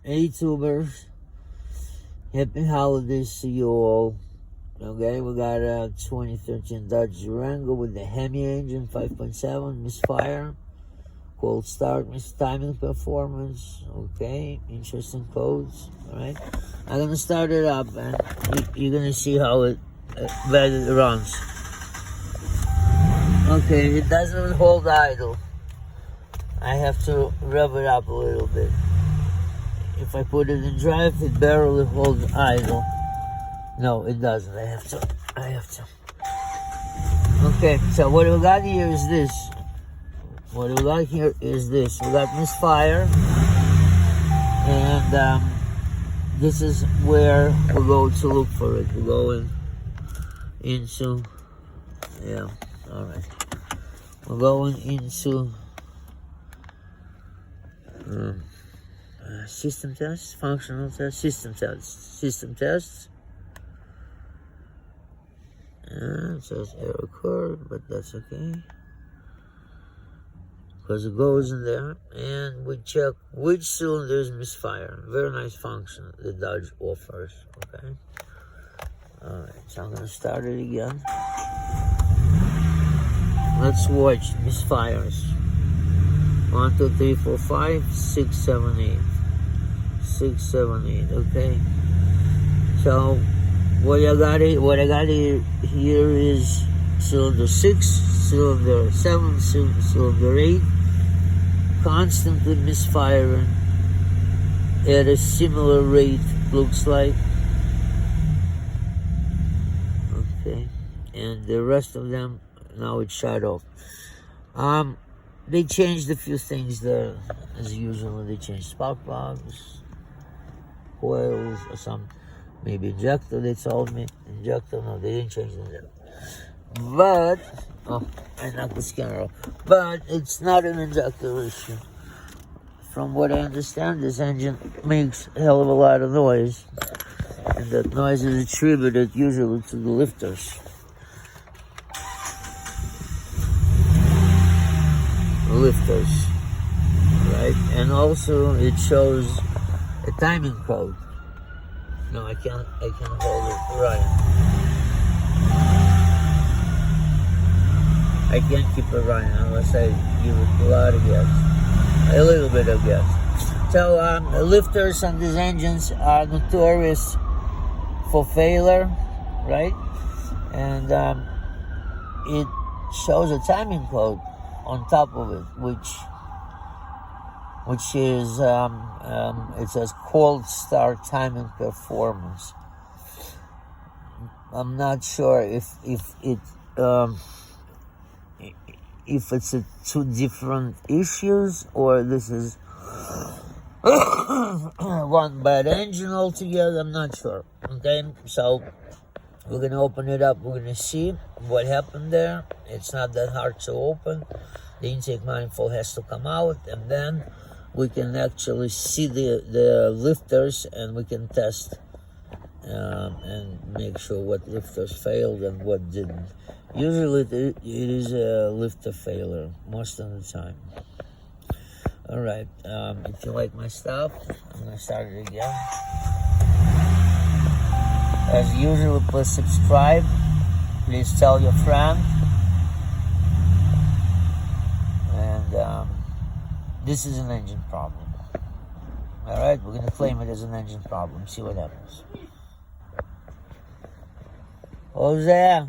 Hey tubers, happy holidays to you all. Okay, we got a 2013 Dodge Durango with the hemi engine, 5.7, misfire, cold start, timing performance. Okay, interesting codes. All right, I'm gonna start it up, and you're gonna see how it runs. Okay, it doesn't hold idle. I have to rev it up a little bit. If I put it in drive, it barely holds idle. No, it doesn't. I have to. Okay, so what we got here is this. We got misfire, and this is where we go to look for it. We're going into, yeah, all right. We're going into system tests, functional tests, system tests. It says error code, but that's okay, because it goes in there, and we check which cylinder is misfire. Very nice function the Dodge offers. Okay. All right. So I'm gonna start it again. Let's watch misfires. 1, 2, 3, 4, 5, 6, 7, 8. 6, 7, 8. Okay. So what I got here is cylinder 6, cylinder 7, cylinder 8, constantly misfiring at a similar rate, looks like. Okay. And the rest of them, now it's shut off. They changed a few things there, as usual. They changed spark plugs, coils, or some, maybe injector, they told me. Injector, no, they didn't change it. But, I knocked the scanner off. But it's not an injector issue. From what I understand, this engine makes a hell of a lot of noise. And that noise is attributed usually to the lifters. Right? And also it shows a timing code. No, I can't hold it right. I can't keep it running unless I give it a lot of gas. A little bit of gas. So the lifters on these engines are notorious for failure, right? And it shows a timing code on top of it, which is it says cold start timing performance. I'm not sure if it's two different issues, or this is one bad engine altogether. I'm not sure. Okay, so we're gonna open it up. We're gonna see what happened there. It's not that hard to open. The intake manifold has to come out, and then we can actually see the lifters, and we can test and make sure what lifters failed and what didn't. Usually it is a lifter failure most of the time. All right, if you like my stuff, I'm gonna start it again. As usual, please subscribe. Please tell your friend. And this is an engine problem. All right, we're gonna claim it as an engine problem. See what happens. Who's there?